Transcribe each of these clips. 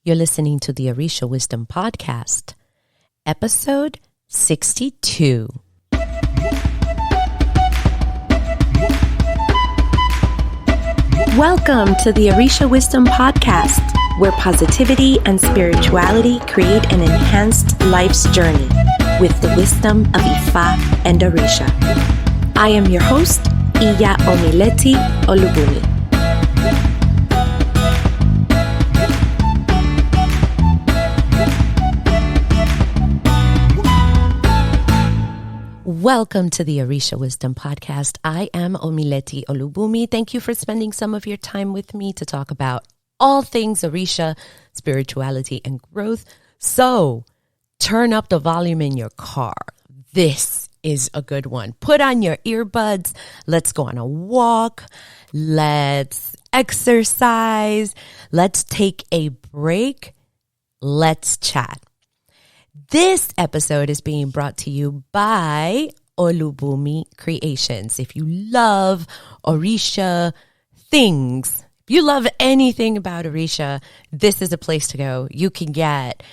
You're listening to the Orisha Wisdom Podcast, episode 62. Welcome to the Orisha Wisdom Podcast, where positivity and spirituality create an enhanced life's journey with the wisdom of Ifa and Orisha. I am your host, Omileti Olubunmi. Welcome to the Orisha Wisdom Podcast. I am Omileti Olubunmi. Thank you for spending some of your time with me to talk about all things Orisha, spirituality, and growth. So, turn up the volume in your car. This is a good one. Put on your earbuds. Let's go on a walk. Let's exercise. Let's take a break. Let's chat. This episode is being brought to you by Olubunmi Creations. If you love Orisha things, if you love anything about Orisha, this is a place to go. You can get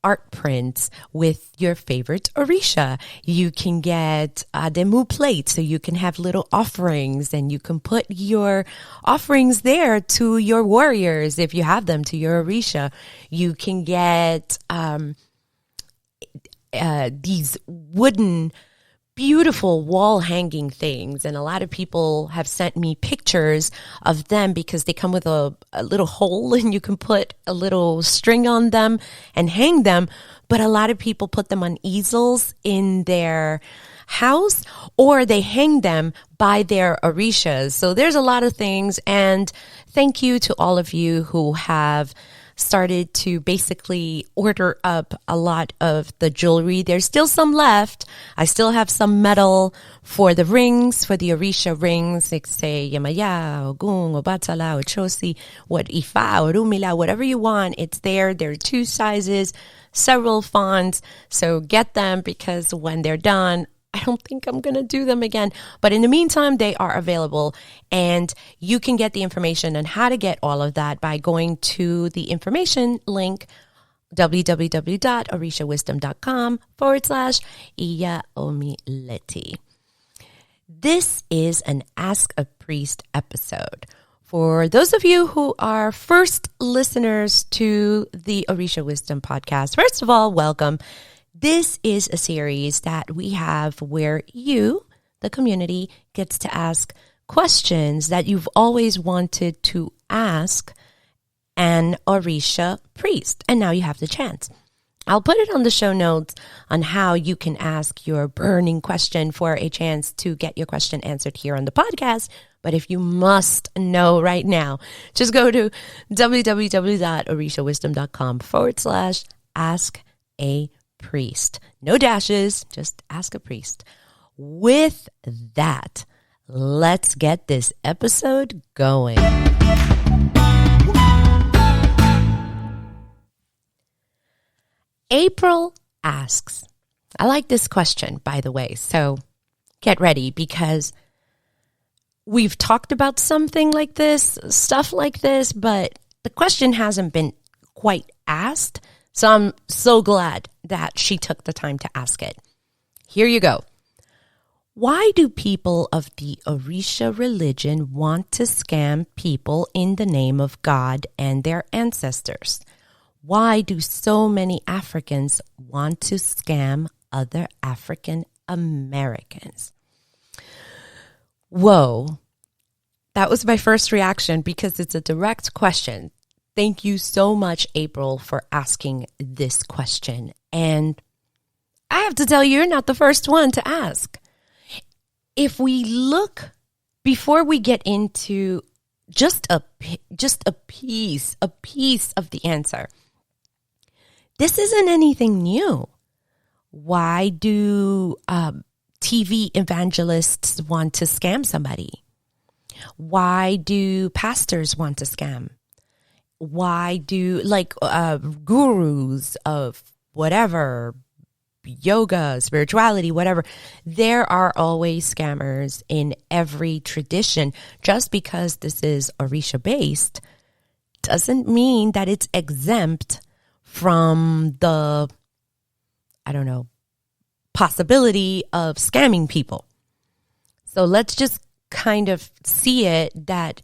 art prints with your favorite Orisha. You can get Ademu plates, so you can have little offerings, and you can put your offerings there to your warriors if you have them, to your Orisha. You can get these wooden, beautiful wall hanging things. And a lot of people have sent me pictures of them because they come with a little hole and you can put a little string on them and hang them. But a lot of people put them on easels in their house, or they hang them by their Orishas. So there's a lot of things. And thank you to all of you who have started to basically order up a lot of the jewelry. There's still some left. I still have some metal for the rings, for the Orisha rings. Like say Yemaya, Ogun, Obatala, Ochosi, what Ifa, Orumila, whatever you want. It's there. There are 2 sizes, several fonts. So get them, because when they're done, I don't think I'm going to do them again. But in the meantime, they are available, and you can get the information on how to get all of that by going to the information link, www.orishawisdom.com/Iya Omileti. This is an Ask a Priest episode. For those of you who are first listeners to the Orisha Wisdom Podcast, first of all, welcome. This is a series that we have where you, the community, gets to ask questions that you've always wanted to ask an Orisha priest. And now you have the chance. I'll put it on the show notes on how you can ask your burning question for a chance to get your question answered here on the podcast. But if you must know right now, just go to www.orishawisdom.com/ask-a-priest. No dashes, just ask a priest. With that, let's get this episode going. April asks, I like this question, by the way, so get ready, because we've talked about something like this, stuff like this, but the question hasn't been quite asked. So I'm so glad that she took the time to ask it. Here you go. Why do people of the Orisha religion want to scam people in the name of God and their ancestors? Why do so many Africans want to scam other African Americans? Whoa. That was my first reaction because it's a direct question. Thank you so much, April, for asking this question. And I have to tell you, you're not the first one to ask. If we look, before we get into just a piece of the answer, this isn't anything new. Why do TV evangelists want to scam somebody? Why do pastors want to scam? Why do gurus of whatever, yoga, spirituality, whatever, there are always scammers in every tradition. Just because this is Orisha based doesn't mean that it's exempt from the, possibility of scamming people. So let's just kind of see it that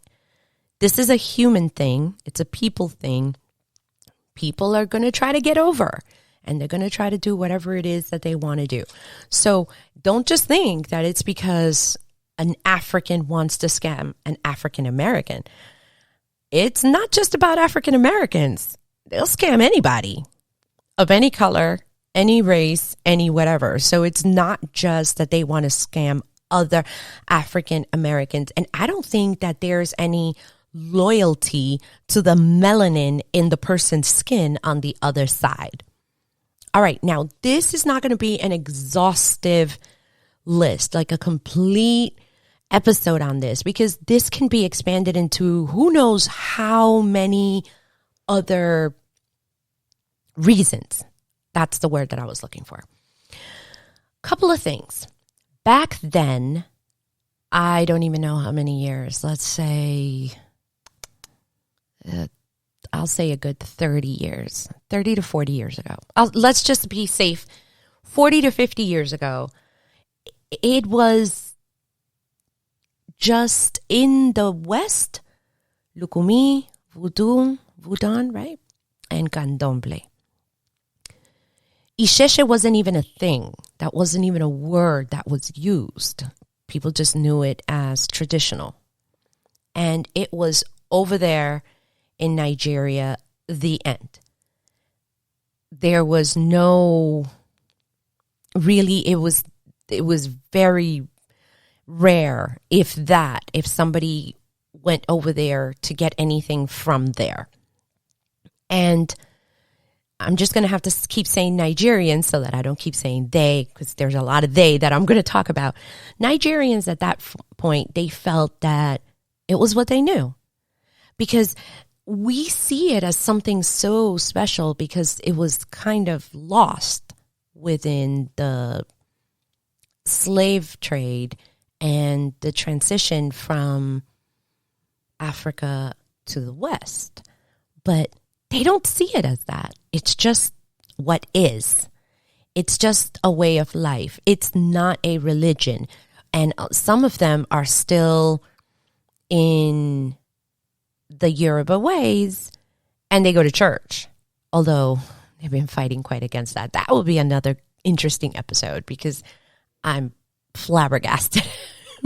this is a human thing. It's a people thing. People are going to try to get over, and they're going to try to do whatever it is that they want to do. So don't just think that it's because an African wants to scam an African American. It's not just about African Americans. They'll scam anybody of any color, any race, any whatever. So it's not just that they want to scam other African Americans. And I don't think that there's any loyalty to the melanin in the person's skin on the other side. All right. Now, this is not going to be an exhaustive list, like a complete episode on this, because this can be expanded into who knows how many other reasons. That's the word that I was looking for. Couple of things. Back then, I don't even know how many years. Let's say, I'll say a good 30 years, 30 to 40 years ago. Let's just be safe. 40 to 50 years ago, it was just in the West, Lukumi, Voodoo, right? And Candomblé. Isheshe wasn't even a thing. That wasn't even a word that was used. People just knew it as traditional. And it was over there in Nigeria, the end. There was no, really, it was very rare, if that, if somebody went over there to get anything from there. And I'm just going to have to keep saying Nigerians so that I don't keep saying they, because there's a lot of they that I'm going to talk about. Nigerians at that point, they felt that it was what they knew, because we see it as something so special because it was kind of lost within the slave trade and the transition from Africa to the West. But they don't see it as that. It's just what is. It's just a way of life. It's not a religion. And some of them are still in the Yoruba ways, and they go to church. Although they've been fighting quite against that. That will be another interesting episode, because I'm flabbergasted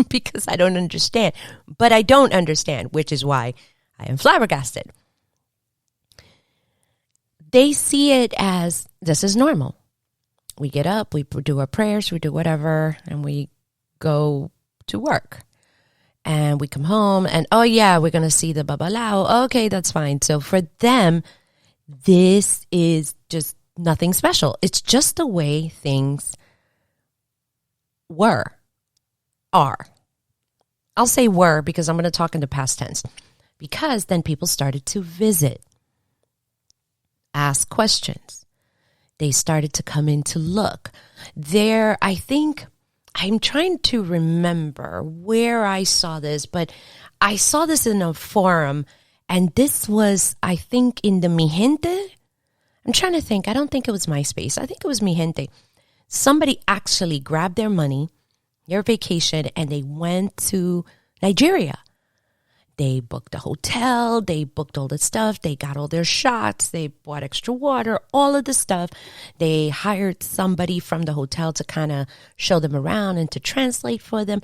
because I don't understand. But I don't understand, which is why I am flabbergasted. They see it as this is normal. We get up, we do our prayers, we do whatever, and we go to work. And we come home and, oh yeah, we're going to see the babalao. Okay, that's fine. So for them, this is just nothing special. It's just the way things are. I'll say were because I'm going to talk in the past tense. Because then people started to visit, ask questions. They started to come in to look. There, I think, I'm trying to remember where I saw this, but I saw this in a forum, and this was, I think, in the Mi Gente. I'm trying to think. I don't think it was MySpace. I think it was Mi Gente. Somebody actually grabbed their money, their vacation, and they went to Nigeria. They booked a hotel, they booked all the stuff, they got all their shots, they bought extra water, all of the stuff. They hired somebody from the hotel to kind of show them around and to translate for them,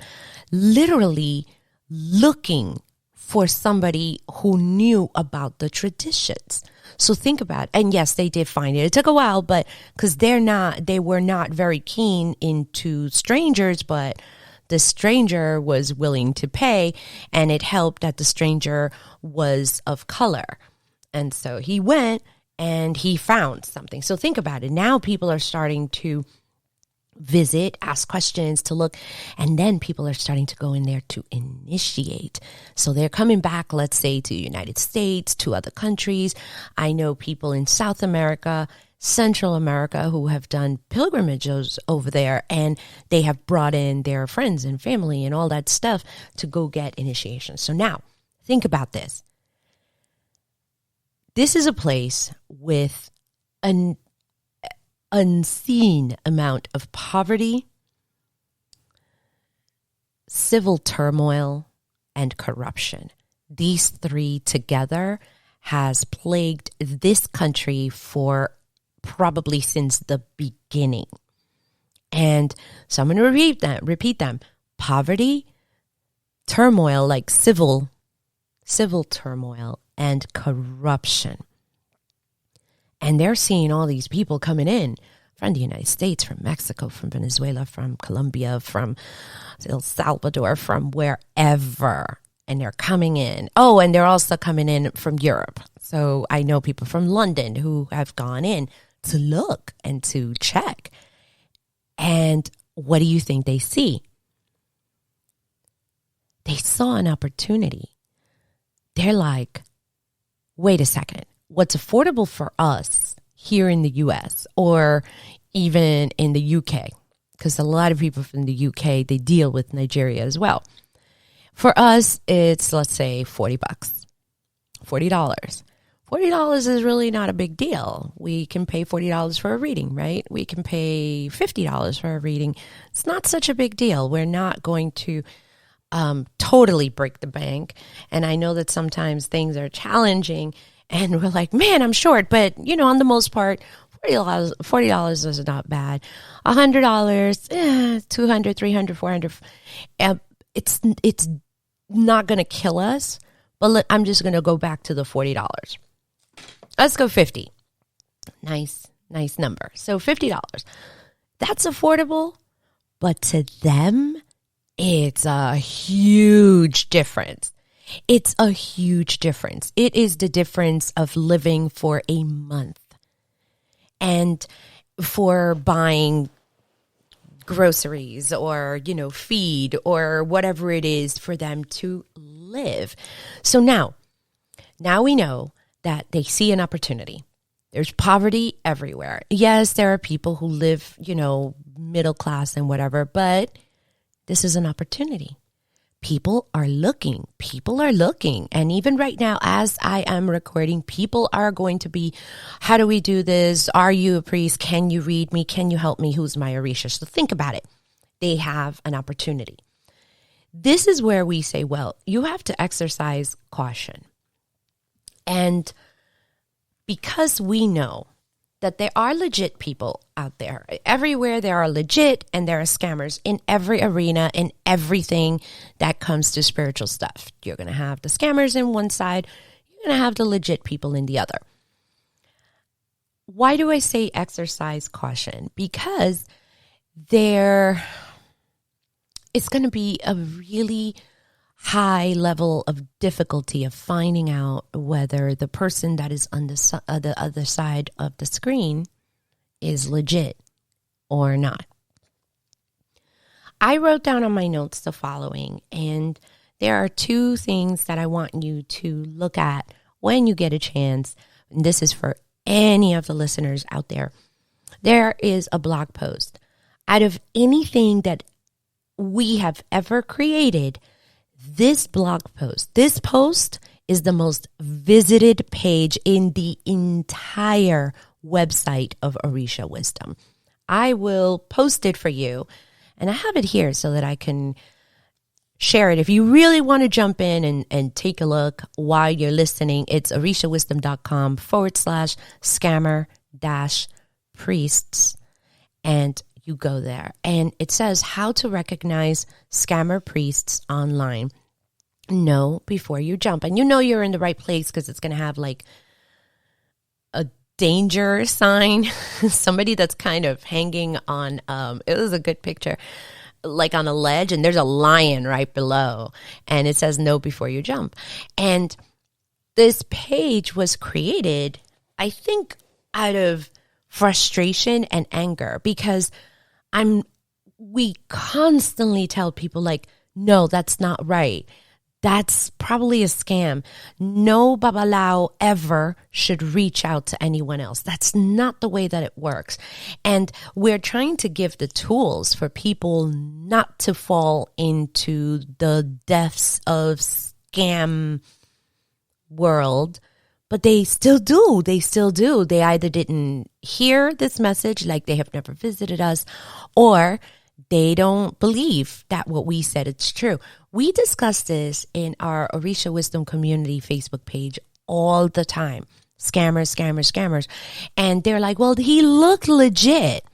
literally looking for somebody who knew about the traditions. So think about it. And yes, they did find it. It took a while, but because they were not very keen into strangers, but the stranger was willing to pay, and it helped that the stranger was of color. And so he went and he found something. So think about it. Now people are starting to visit, ask questions, to look, and then people are starting to go in there to initiate. So they're coming back, let's say, to the United States, to other countries. I know people in South America, Central America, who have done pilgrimages over there, and they have brought in their friends and family and all that stuff to go get initiation. So now think about this. This is a place with an unseen amount of poverty, civil turmoil, and corruption. These three together has plagued this country for probably since the beginning. And so I'm going to repeat them. Poverty, turmoil, like civil turmoil, and corruption. And they're seeing all these people coming in from the United States, from Mexico, from Venezuela, from Colombia, from El Salvador, from wherever. And they're coming in. Oh, and they're also coming in from Europe. So I know people from London who have gone in to look and to check. And what do you think they see? They saw an opportunity. They're like, wait a second. What's affordable for us here in the U.S. or even in the U.K., because a lot of people from the U.K., they deal with Nigeria as well. For us, it's, let's say, $40. $40. $40 is really not a big deal. We can pay $40 for a reading, right? We can pay $50 for a reading. It's not such a big deal. We're not going to totally break the bank. And I know that sometimes things are challenging and we're like, man, I'm short. But, on the most part, $40 is not bad. $100, $200, $300, $400. It's not going to kill us. But I'm just going to go back to the $40. Let's go 50. Nice number. So $50. That's affordable. But to them, it's a huge difference. It's a huge difference. It is the difference of living for a month and for buying groceries or, feed or whatever it is for them to live. So now we know that they see an opportunity. There's poverty everywhere. Yes, there are people who live, middle class and whatever, but this is an opportunity. People are looking. And even right now, as I am recording, people are going to be, how do we do this? Are you a priest? Can you read me? Can you help me? Who's my Orisha? So think about it. They have an opportunity. This is where we say, well, you have to exercise caution. And because we know that there are legit people out there. Everywhere there are legit and there are scammers in every arena, in everything that comes to spiritual stuff. You're going to have the scammers in one side. You're going to have the legit people in the other. Why do I say exercise caution? Because it's going to be a really high level of difficulty of finding out whether the person that is on the other side of the screen is legit or not. I wrote down on my notes the following, and there are two things that I want you to look at when you get a chance. And this is for any of the listeners out there. There is a blog post. Out of anything that we have ever created, this post is the most visited page in the entire website of Orisha Wisdom. I will post it for you, and I have it here so that I can share it. If you really want to jump in and take a look while you're listening, it's orishawisdom.com/scammer-priests, and you go there. And it says how to recognize scammer priests online. Know before you jump. And you're in the right place because it's going to have like a danger sign. Somebody that's kind of hanging on, it was a good picture, like on a ledge, and there's a lion right below. And it says know before you jump. And this page was created, I think, out of frustration and anger, because we constantly tell people like, no, that's not right. That's probably a scam. No babalao ever should reach out to anyone else. That's not the way that it works. And we're trying to give the tools for people not to fall into the depths of scam world But they still do. They still do. They either didn't hear this message, like they have never visited us, or they don't believe that what we said it's true. We discuss this in our Orisha Wisdom Community Facebook page all the time. Scammers, scammers, scammers. And they're like, well, he looked legit.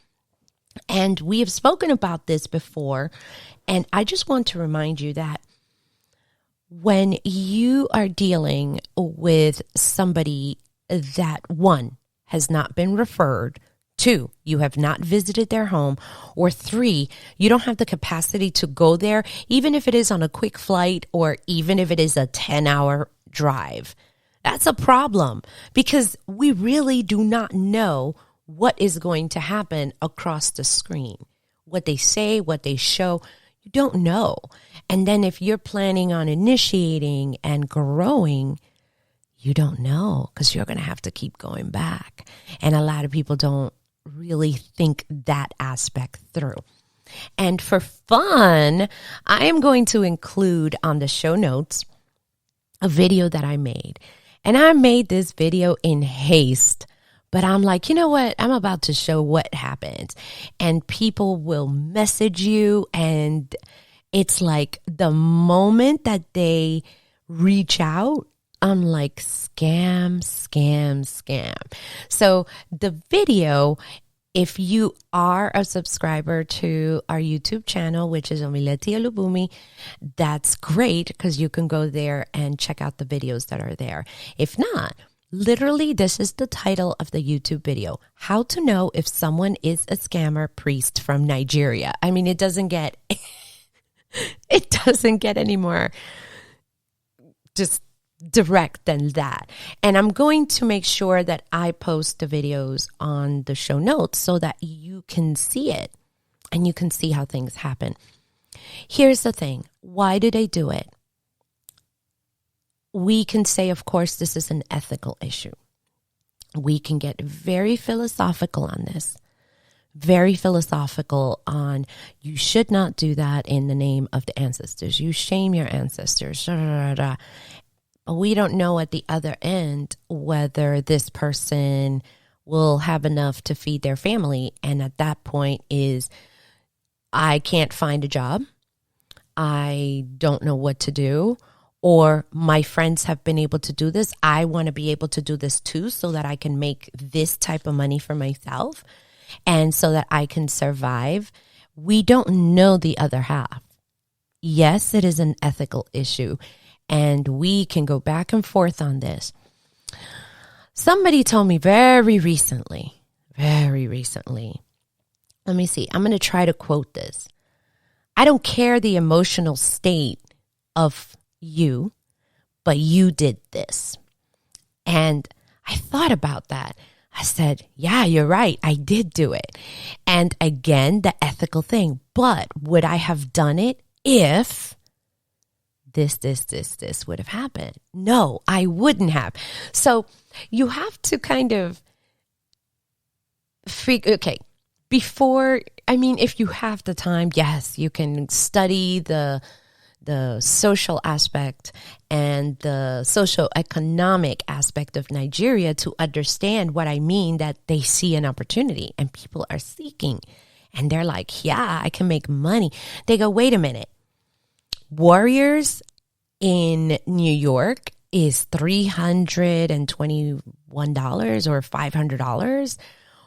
And we have spoken about this before. And I just want to remind you that when you are dealing with somebody that, one, has not been referred, two, you have not visited their home, or three, you don't have the capacity to go there, even if it is on a quick flight or even if it is a 10-hour drive. That's a problem because we really do not know what is going to happen across the screen. What they say, what they show, you don't know. And then if you're planning on initiating and growing, you don't know because you're going to have to keep going back. And a lot of people don't really think that aspect through. And for fun, I am going to include on the show notes a video that I made. And I made this video in haste. But I'm like, you know what? I'm about to show what happens. And people will message you. And it's like the moment that they reach out, I'm like, scam, scam, scam. So the video, if you are a subscriber to our YouTube channel, which is Omileti Olubunmi, that's great because you can go there and check out the videos that are there. If not, literally, this is the title of the YouTube video: How to Know If Someone is a Scammer Priest from Nigeria. I mean, it doesn't get any more just direct than that. And I'm going to make sure that I post the videos on the show notes so that you can see it and you can see how things happen. Here's the thing. Why do they do it? We can say, of course, this is an ethical issue. We can get very philosophical on this. Very philosophical on you should not do that in the name of the ancestors. You shame your ancestors. But we don't know at the other end whether this person will have enough to feed their family. And at that point is, I can't find a job. I don't know what to do. Or my friends have been able to do this. I want to be able to do this too so that I can make this type of money for myself and so that I can survive. We don't know the other half. Yes, it is an ethical issue. And we can go back and forth on this. Somebody told me very recently, let me see, I'm going to try to quote this. I don't care the emotional state of you, but you did this. And I thought about that. I said, yeah, you're right. I did do it. And again, the ethical thing. But would I have done it if this would have happened? No, I wouldn't have. So you have to kind of if you have the time, yes, you can study the social aspect and the socio-economic aspect of Nigeria to understand what I mean, that they see an opportunity and people are seeking. And they're like, yeah, I can make money. They go, wait a minute. Warriors in New York is $321 or $500.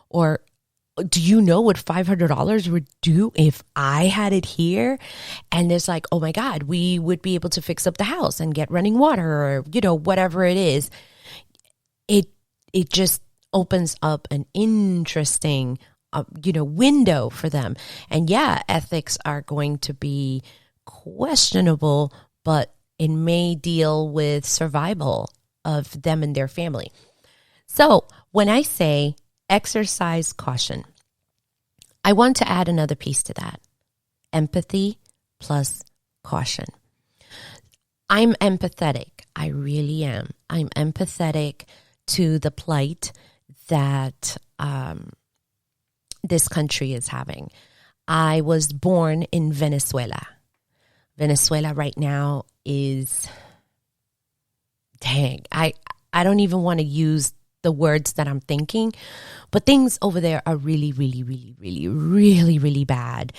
Or do you know what $500 would do if I had it here? And it's like, oh my God, we would be able to fix up the house and get running water, or, whatever it is. It just opens up an interesting, window for them. And yeah, ethics are going to be questionable, but it may deal with survival of them and their family. So when I say exercise caution, I want to add another piece to that. Empathy plus caution. I'm empathetic. I really am. I'm empathetic to the plight that this country is having. I was born in Venezuela. Venezuela right now is, I don't even want to use the words that I'm thinking, but things over there are really, really, really, really, really, really bad.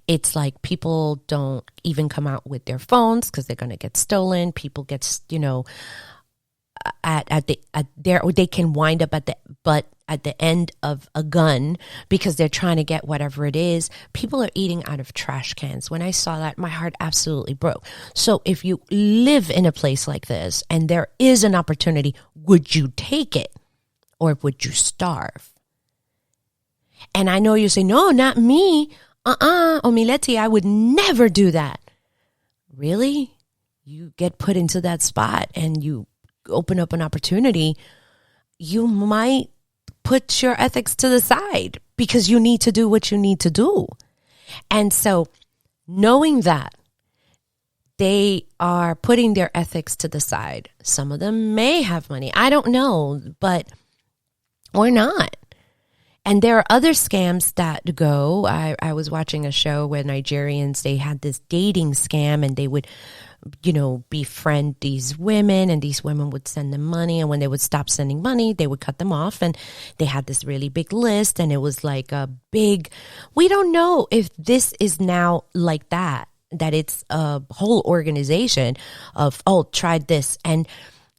It's like people don't even come out with their phones because they're going to get stolen. People get, they can wind up at the end of a gun because they're trying to get whatever it is. People are eating out of trash cans. When I saw that, my heart absolutely broke. So if you live in a place like this and there is an opportunity, would you take it or would you starve? And I know you say, no, not me. Omileti, I would never do that. Really? You get put into that spot and you open up an opportunity, you might put your ethics to the side because you need to do what you need to do. And so knowing that they are putting their ethics to the side, some of them may have money. I don't know, but or not. And there are other scams that go. I was watching a show where Nigerians, they had this dating scam and they would befriend these women and these women would send them money. And when they would stop sending money, they would cut them off. And they had this really big list and it was like we don't know if this is now like that it's a whole organization of, tried this. And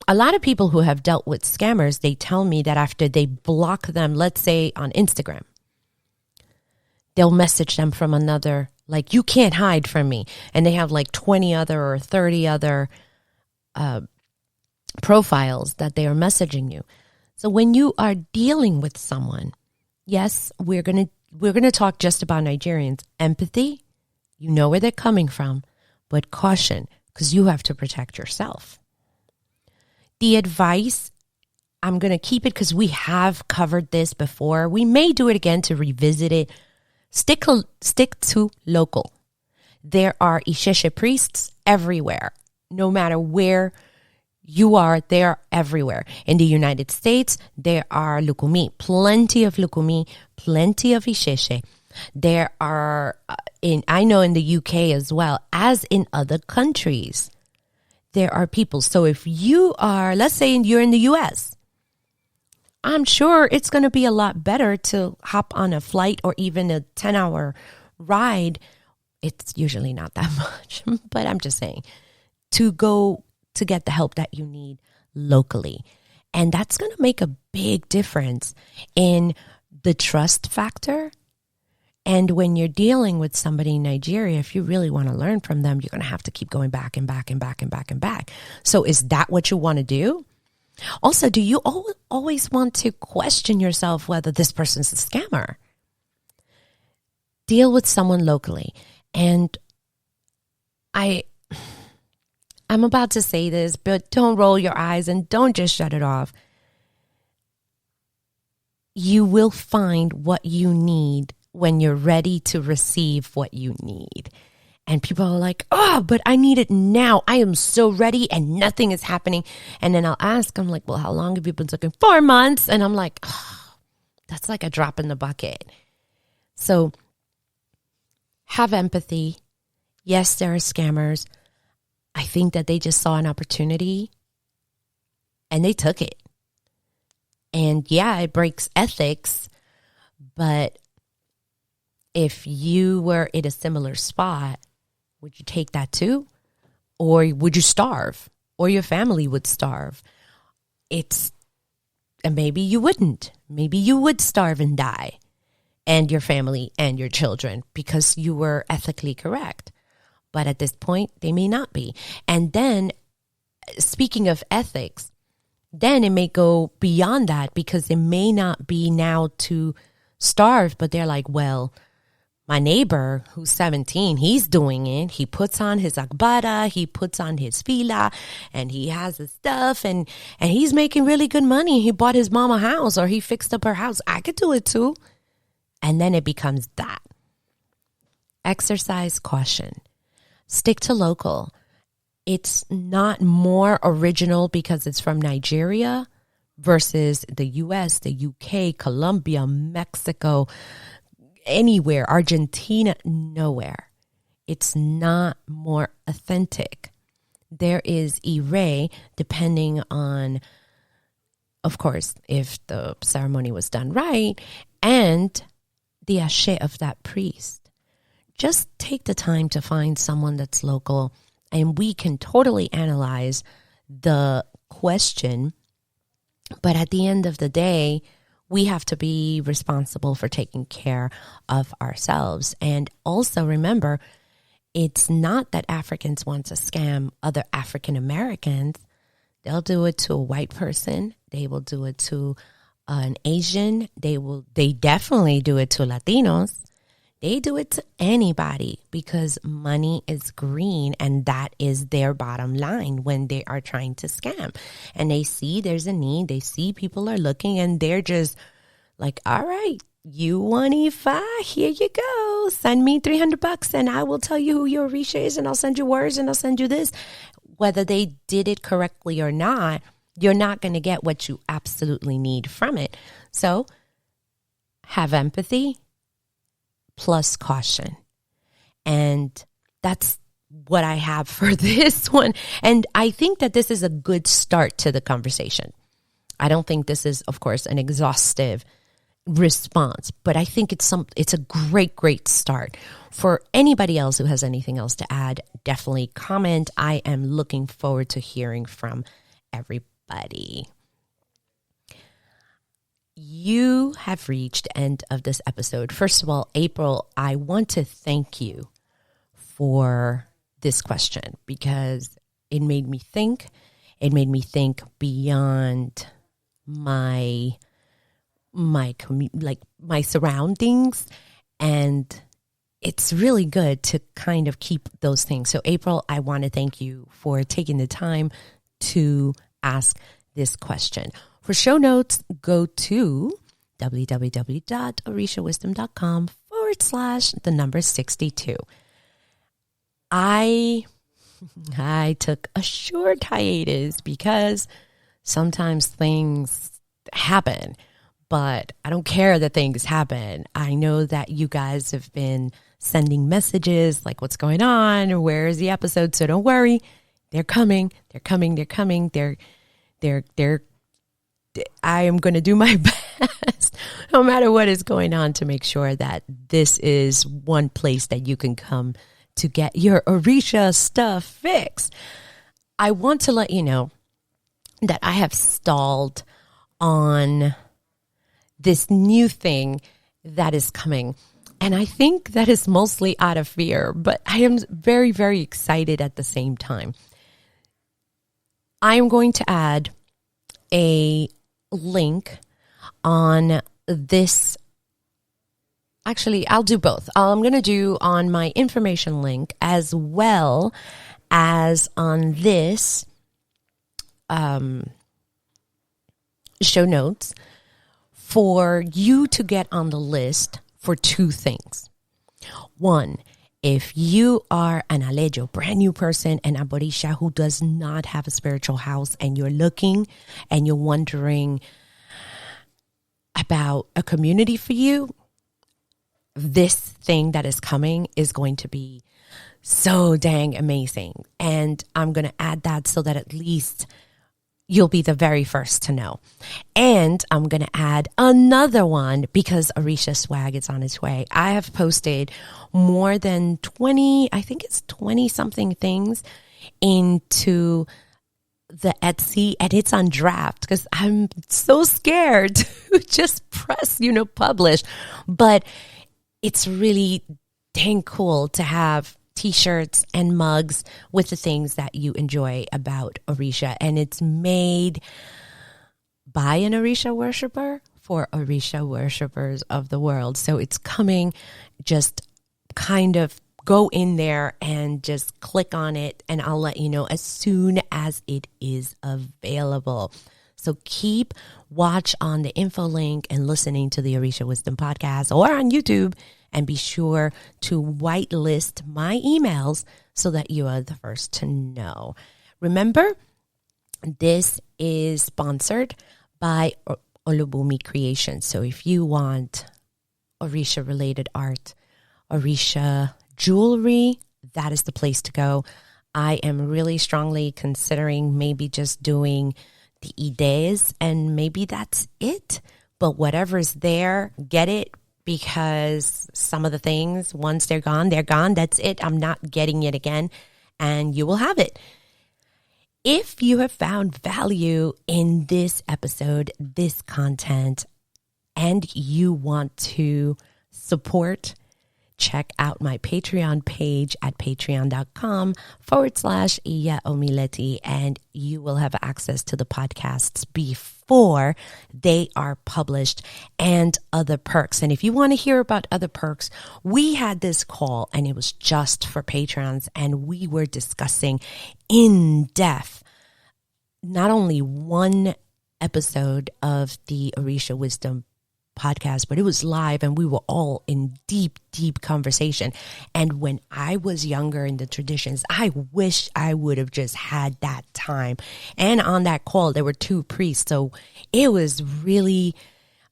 a lot of people who have dealt with scammers, they tell me that after they block them, let's say on Instagram, they'll message them from another, like, you can't hide from me. And they have like 20 other or 30 other profiles that they are messaging you. So when you are dealing with someone, yes, we're going to talk just about Nigerians. Empathy, you know where they're coming from, but caution, because you have to protect yourself. The advice, I'm going to keep it because we have covered this before. We may do it again to revisit it. Stick to local. There are Isheshe priests everywhere. No matter where you are, they are everywhere. In the United States, there are Lukumi, plenty of Lukumi, plenty of Isheshe. There are, I know in the UK as well, as in other countries, there are people. So if you are, let's say you're in the US, I'm sure it's going to be a lot better to hop on a flight or even a 10-hour ride. It's usually not that much, but I'm just saying, to go to get the help that you need locally. And that's going to make a big difference in the trust factor. And when you're dealing with somebody in Nigeria, if you really want to learn from them, you're going to have to keep going back and back and back and back and back. So is that what you want to do? Also, do you always want to question yourself whether this person's a scammer? Deal with someone locally. And I'm about to say this, but don't roll your eyes and don't just shut it off. You will find what you need when you're ready to receive what you need. And people are like, but I need it now. I am so ready and nothing is happening. And then I'll ask, I'm like, well, how long have you been looking? 4 months. And I'm like, that's like a drop in the bucket. So have empathy. Yes, there are scammers. I think that they just saw an opportunity and they took it. And yeah, it breaks ethics, but if you were in a similar spot, would you take that too? Or would you starve? Or your family would starve? And maybe you wouldn't. Maybe you would starve and die, and your family and your children, because you were ethically correct. But at this point, they may not be. And then, speaking of ethics, then it may go beyond that, because it may not be now to starve, but they're like, well, my neighbor who's 17, he's doing it. He puts on his agbada, he puts on his fila, and he has his stuff, and he's making really good money. He bought his mom a house, or he fixed up her house. I could do it too. And then it becomes that. Exercise caution. Stick to local. It's not more original because it's from Nigeria versus the US, the UK, Colombia, Mexico, anywhere, Argentina, nowhere. It's not more authentic. There is array depending on of course, if the ceremony was done right, and the ashe of that priest. Just take the time to find someone that's local, and we can totally analyze the question. But at the end of the day, we have to be responsible for taking care of ourselves. And also remember, it's not that Africans want to scam other African Americans. They'll do it to a white person. They will do it to an Asian. They definitely do it to Latinos. They do it to anybody because money is green, and that is their bottom line when they are trying to scam. And they see there's a need. They see people are looking, and they're just like, all right, you want Ifa? Here you go. Send me $300 and I will tell you who your Orisha is, and I'll send you words, and I'll send you this. Whether they did it correctly or not, you're not going to get what you absolutely need from it. So have empathy plus caution. And that's what I have for this one. And I think that this is a good start to the conversation. I don't think this is, of course, an exhaustive response, but I think it's a great start. For anybody else who has anything else to add, definitely comment. I am looking forward to hearing from everybody. You have reached the end of this episode. First of all, April, I want to thank you for this question because it made me think. It made me think beyond my surroundings, and it's really good to kind of keep those things. So April, I want to thank you for taking the time to ask this question. For show notes, go to www.orishawisdom.com/62. I took a short hiatus because sometimes things happen, but I don't care that things happen. I know that you guys have been sending messages like, what's going on, or where is the episode? So don't worry. They're coming. I am going to do my best, no matter what is going on, to make sure that this is one place that you can come to get your Orisha stuff fixed. I want to let you know that I have stalled on this new thing that is coming. And I think that is mostly out of fear, but I am very, very excited at the same time. I am going to add a link on this. Actually, I'll do both. I'm going to do on my information link as well as on this show notes for you to get on the list for two things. One, if you are an Alejo, brand new person, and a Orisha who does not have a spiritual house, and you're looking and you're wondering about a community for you, this thing that is coming is going to be so dang amazing. And I'm going to add that so that at least you'll be the very first to know. And I'm going to add another one because Orisha swag is on its way. I have posted more than 20, I think it's 20 something things into the Etsy, and it's on draft because I'm so scared to just press, publish. But it's really dang cool to have T-shirts and mugs with the things that you enjoy about Orisha. And it's made by an Orisha worshiper for Orisha worshipers of the world. So it's coming. Just kind of go in there and just click on it, and I'll let you know as soon as it is available. So keep watch on the info link and listening to the Orisha Wisdom Podcast or on YouTube, and be sure to whitelist my emails so that you are the first to know. Remember, this is sponsored by Olubunmi Creations. So if you want Orisha related art, Orisha jewelry, that is the place to go. I am really strongly considering maybe just doing the ideas, and maybe that's it. But whatever's there, get it, because some of the things, once they're gone, they're gone. That's it. I'm not getting it again, and you will have it. If you have found value in this episode, this content, and you want to support, check out my Patreon page at patreon.com/Iya Omileti, and you will have access to the podcasts before they are published and other perks. And if you want to hear about other perks, we had this call and it was just for Patrons, and we were discussing in depth not only one episode of the Orisha Wisdom podcast, but it was live and we were all in deep conversation. And when I was younger in the traditions, I wish I would have just had that time. And on that call, there were 2 priests. So it was really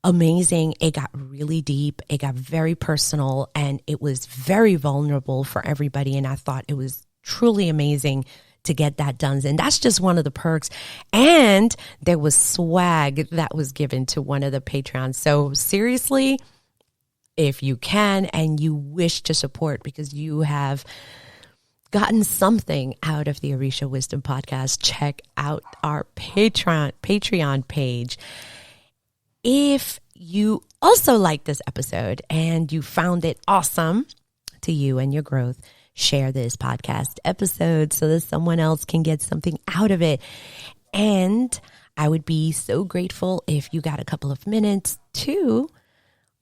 amazing. It got really deep. It got very personal, and it was very vulnerable for everybody. And I thought it was truly amazing to get that done. And that's just one of the perks. And there was swag that was given to one of the patrons. So seriously, if you can and you wish to support because you have gotten something out of the Orisha Wisdom podcast, check out our Patreon page. If you also like this episode and you found it awesome to you and your growth, share this podcast episode so that someone else can get something out of it. And I would be so grateful if you got a couple of minutes to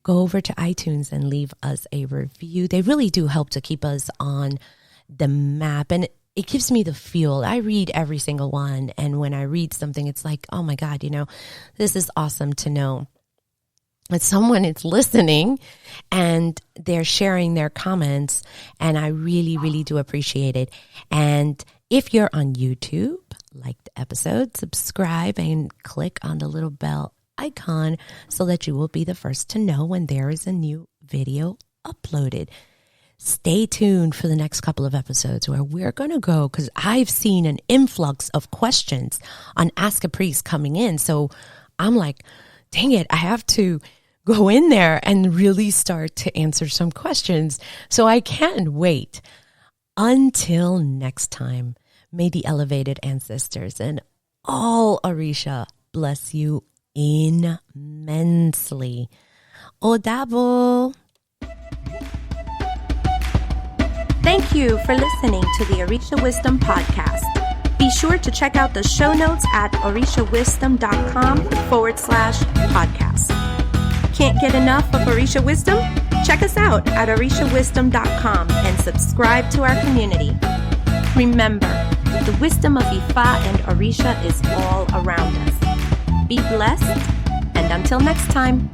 go over to iTunes and leave us a review. They really do help to keep us on the map, and it gives me the feel. I read every single one, and when I read something, it's like, oh my God, this is awesome to know that someone is listening and they're sharing their comments, and I really do appreciate it. And if you're on YouTube, like the episode, subscribe and click on the little bell icon so that you will be the first to know when there is a new video uploaded. Stay tuned for the next couple of episodes where we're going to go, because I've seen an influx of questions on Ask a Priest coming in. So I'm like, dang it, I have to go in there and really start to answer some questions. So I can't wait. Until next time, may the elevated ancestors and all Orisha bless you immensely. Odabo. Thank you for listening to the Orisha Wisdom Podcast. Be sure to check out the show notes at orishawisdom.com/podcast. Can't get enough of Orisha Wisdom? Check us out at orishawisdom.com and subscribe to our community. Remember, the wisdom of Ifa and Orisha is all around us. Be blessed, and until next time.